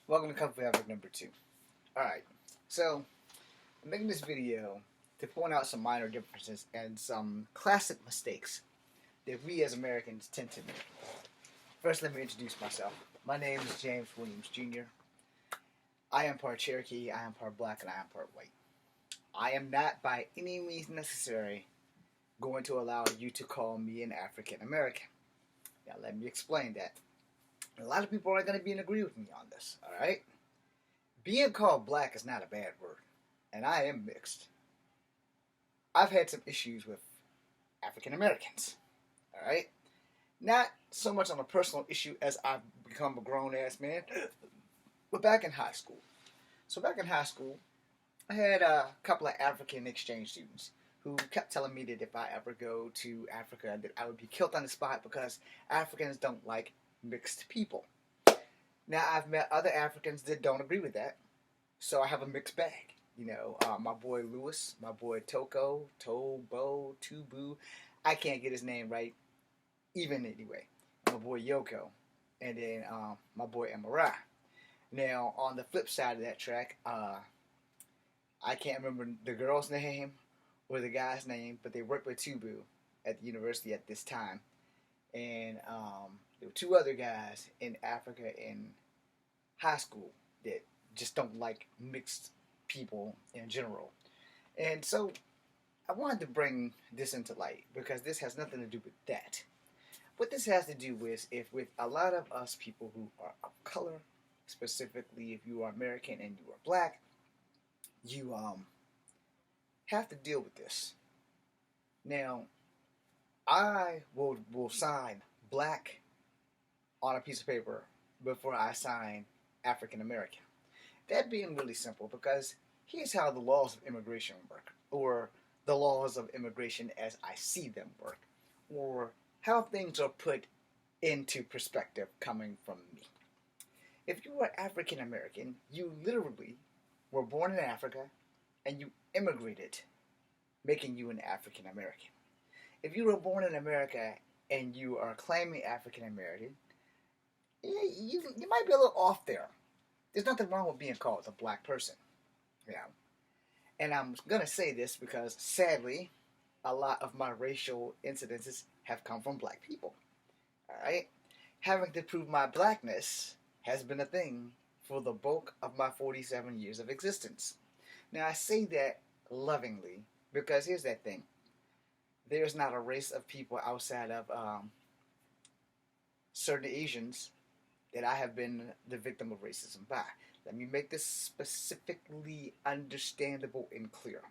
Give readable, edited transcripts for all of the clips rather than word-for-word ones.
Welcome to Comfort Epic number 2. Alright, so I'm making this video to point out some minor differences and some classic mistakes that we as Americans tend to make. First, let me introduce myself. My name is James Williams Jr. I am part Cherokee, I am part black, and I am part white. I am not by any means necessary going to allow you to call me an African American. Now, let me explain that. A lot of people are going to be in agreement with me on this, alright? Being called black is not a bad word, and I am mixed. I've had some issues with African Americans, alright? Not so much on a personal issue as I've become a grown-ass man, but back in high school. So back in high school, I had a couple of African exchange students who kept telling me that if I ever go to Africa, that I would be killed on the spot because Africans don't like mixed people. Now, I've met other Africans that don't agree with that, so I have a mixed bag. My boy Lewis, my boy Toko, Tobo, Tubu, I can't get his name right, even anyway. My boy Yoko, and then my boy Immagrated. Now, on the flip side of that track, I can't remember the girl's name or the guy's name, but they worked with Tubu at the university at this time. And there were two other guys in Africa in high school that just don't like mixed people in general. And so I wanted to bring this into light because this has nothing to do with that. What this has to do with a lot of us people who are of color, specifically if you are American and you are black, you have to deal with this. Now, I will sign black on a piece of paper before I sign African American. That being really simple because here's how the laws of immigration work, or the laws of immigration as I see them work, or how things are put into perspective coming from me. If you are African American, you literally were born in Africa and you immigrated, making you an African American. If you were born in America and you are claiming African American, you might be a little off there. There's nothing wrong with being called a black person. Yeah. And I'm going to say this because, sadly, a lot of my racial incidences have come from black people. Alright? Having to prove my blackness has been a thing for the bulk of my 47 years of existence. Now, I say that lovingly because here's that thing. There's not a race of people outside of certain Asians that I have been the victim of racism by. Let me make this specifically understandable and clear.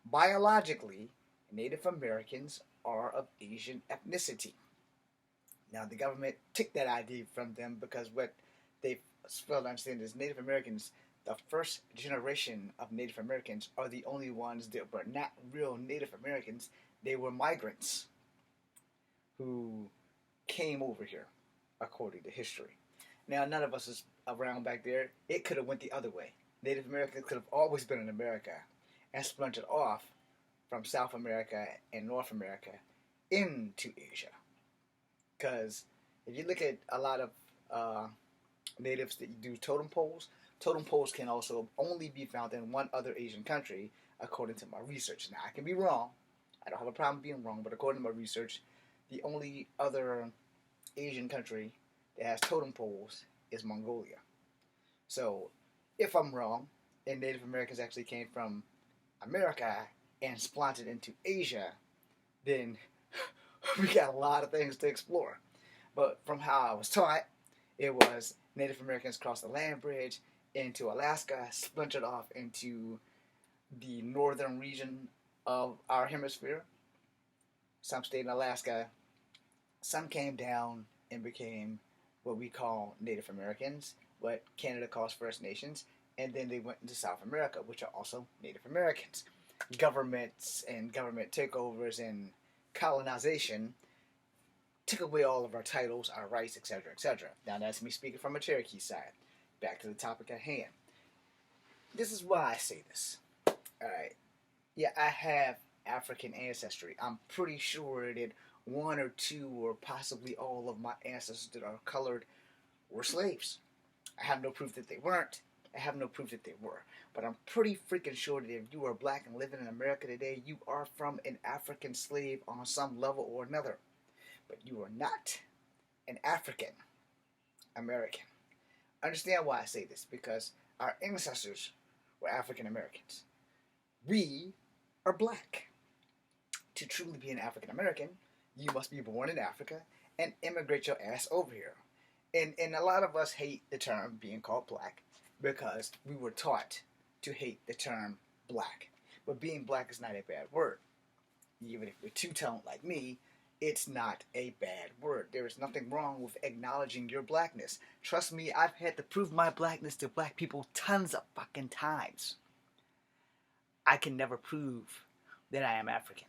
Biologically, Native Americans are of Asian ethnicity. Now, the government took that idea from them because what they failed to understand is Native Americans, the first generation of Native Americans, are the only ones that were not real Native Americans. They were migrants who came over here, according to history. Now, none of us is around back there. It could have went the other way. Native Americans could have always been in America and splintered off from South America and North America into Asia. Because if you look at a lot of natives that do totem poles can also only be found in one other Asian country, according to my research. Now, I can be wrong. I don't have a problem being wrong, but according to my research, the only other Asian country that has totem poles is Mongolia. So, if I'm wrong, and Native Americans actually came from America and splintered into Asia, then we got a lot of things to explore. But from how I was taught, it was Native Americans crossed the land bridge into Alaska, splintered off into the northern region of our hemisphere. Some stayed in Alaska. Some came down and became what we call Native Americans, what Canada calls First Nations, and then they went into South America, which are also Native Americans. Governments and government takeovers and colonization took away all of our titles, our rights, etc., etc. Now that's me speaking from a Cherokee side. Back to the topic at hand. This is why I say this. Alright. Yeah, I have African ancestry. I'm pretty sure that one or two or possibly all of my ancestors that are colored were slaves. I have no proof that they weren't. I have no proof that they were. But I'm pretty freaking sure that if you are black and living in America today, you are from an African slave on some level or another. But you are not an African American. Understand why I say this? Because our ancestors were African Americans. We are black. To truly be an African American, you must be born in Africa and immigrate your ass over here. And a lot of us hate the term being called black because we were taught to hate the term black. But being black is not a bad word. Even if you're two-toned like me, it's not a bad word. There is nothing wrong with acknowledging your blackness. Trust me, I've had to prove my blackness to black people tons of fucking times. I can never prove that I am African.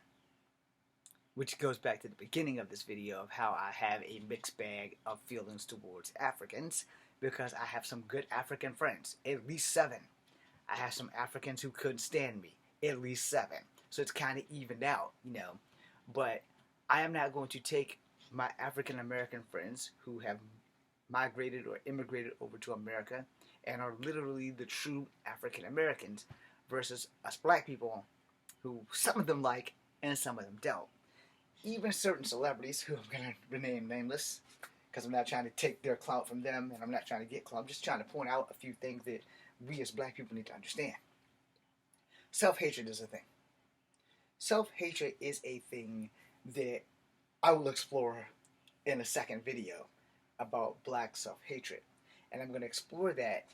Which goes back to the beginning of this video of how I have a mixed bag of feelings towards Africans because I have some good African friends, at least 7. I have some Africans who couldn't stand me, at least 7. So it's kind of evened out, you know. But I am not going to take my African American friends who have migrated or immigrated over to America and are literally the true African Americans versus us black people who some of them like and some of them don't. Even certain celebrities, who I'm going to rename nameless, because I'm not trying to take their clout from them, and I'm not trying to get clout. I'm just trying to point out a few things that we as black people need to understand. Self-hatred is a thing. Self-hatred is a thing that I will explore in a second video about black self-hatred. And I'm going to explore that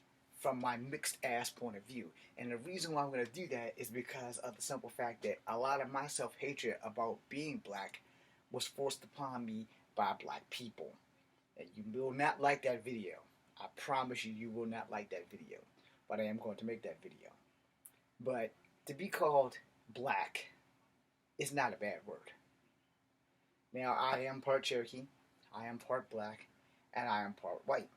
from my mixed-ass point of view. And the reason why I'm going to do that is because of the simple fact that a lot of my self-hatred about being black was forced upon me by black people. And you will not like that video. I promise you, you will not like that video. But I am going to make that video. But to be called black is not a bad word. Now, I am part Cherokee, I am part black, and I am part white.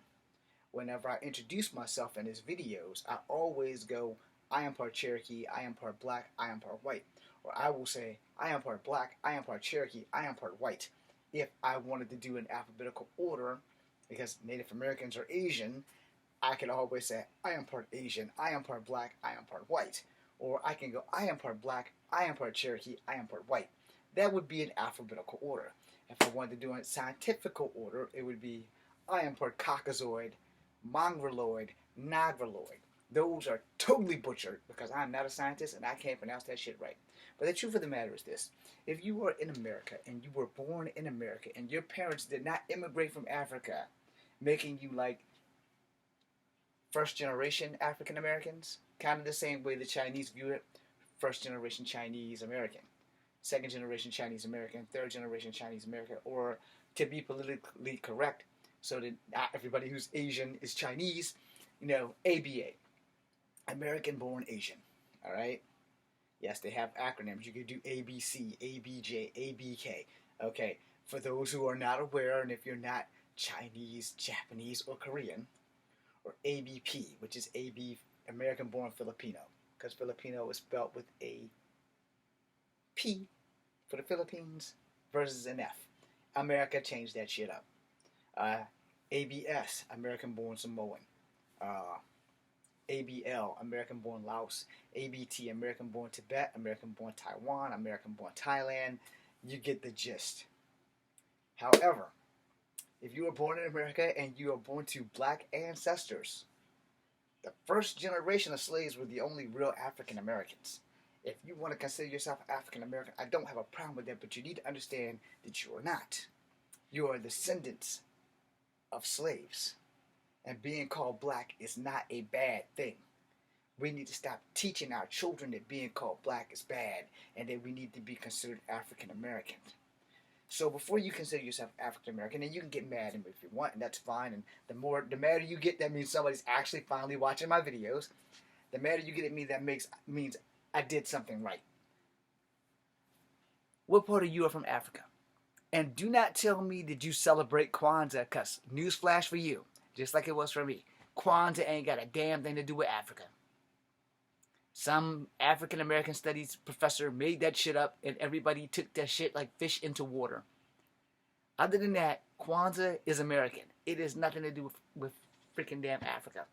Whenever I introduce myself in these videos, I always go, I am part Cherokee, I am part black, I am part white. Or I will say, I am part black, I am part Cherokee, I am part white. If I wanted to do an alphabetical order, because Native Americans are Asian, I can always say, I am part Asian, I am part black, I am part white. Or I can go, I am part black, I am part Cherokee, I am part white. That would be an alphabetical order. If I wanted to do a scientific order, it would be, I am part Caucasoid, Mongoloid, Negroid. Those are totally butchered because I'm not a scientist and I can't pronounce that shit right. But the truth of the matter is this. If you are in America and you were born in America and your parents did not immigrate from Africa, making you like first generation African Americans, kind of the same way the Chinese view it, first generation Chinese American, second generation Chinese American, third generation Chinese American, or to be politically correct, so that not everybody who's Asian is Chinese, you know, ABA, American born Asian, all right? Yes, they have acronyms. You could do ABC, ABJ, ABK, okay? For those who are not aware, and if you're not Chinese, Japanese, or Korean, or ABP, which is AB, American born Filipino, because Filipino is spelled with a P for the Philippines versus an F. America changed that shit up. ABS, American born Samoan. ABL, American born Laos. ABT, American born Tibet. American born Taiwan. American born Thailand. You get the gist. However, if you were born in America and you are born to black ancestors, the first generation of slaves were the only real African Americans. If you want to consider yourself African American, I don't have a problem with that, but you need to understand that you are not. You are descendants of slaves. And being called black is not a bad thing. We need to stop teaching our children that being called black is bad and that we need to be considered African American. So before you consider yourself African American, and you can get mad at me if you want, and that's fine. And the madder you get, that means somebody's actually finally watching my videos. The madder you get at me, that means I did something right. What part of you are from Africa? And do not tell me that you celebrate Kwanzaa, because newsflash for you, just like it was for me, Kwanzaa ain't got a damn thing to do with Africa. Some African American studies professor made that shit up and everybody took that shit like fish into water. Other than that, Kwanzaa is American. It has nothing to do with freaking damn Africa.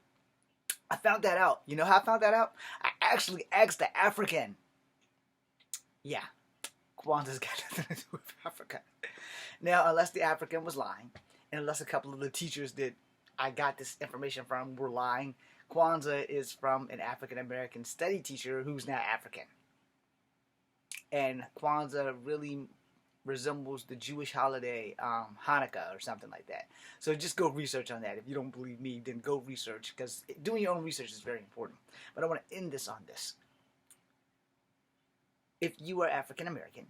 I found that out. You know how I found that out? I actually asked the African. Yeah, Kwanzaa's got nothing to do with Africa. Now, unless the African was lying, and unless a couple of the teachers that I got this information from were lying, Kwanzaa is from an African American study teacher who's not African. And Kwanzaa really resembles the Jewish holiday Hanukkah or something like that. So just go research on that. If you don't believe me, then go research, because doing your own research is very important. But I want to end this on this. If you are African American,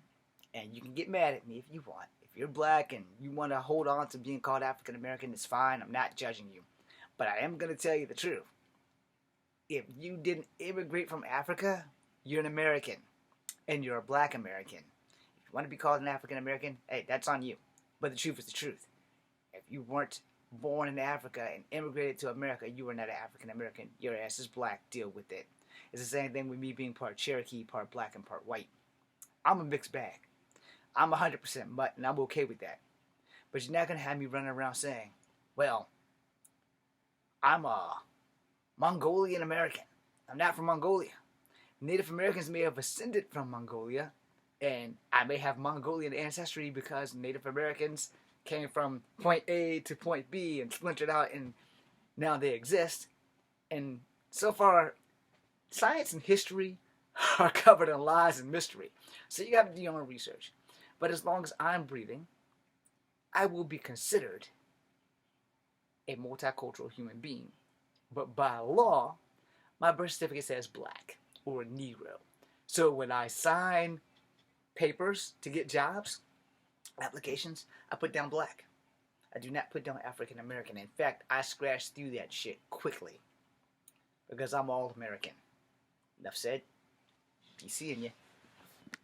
and you can get mad at me if you want. If you're black and you want to hold on to being called African American, it's fine. I'm not judging you. But I am going to tell you the truth. If you didn't immigrate from Africa, you're an American. And you're a black American. If you want to be called an African American, hey, that's on you. But the truth is the truth. If you weren't born in Africa and immigrated to America, you were not an African American. Your ass is black. Deal with it. It's the same thing with me being part Cherokee, part black, and part white. I'm a mixed bag. I'm 100% mutt, and I'm okay with that. But you're not going to have me running around saying, well, I'm a Mongolian American. I'm not from Mongolia. Native Americans may have ascended from Mongolia, and I may have Mongolian ancestry because Native Americans came from point A to point B and splintered out, and now they exist. And so far, science and history are covered in lies and mystery. So you have to do your own research. But as long as I'm breathing, I will be considered a multicultural human being. But by law, my birth certificate says black or Negro. So when I sign papers to get jobs, applications, I put down black. I do not put down African American. In fact, I scratch through that shit quickly because I'm all American. Enough said. Be seeing you.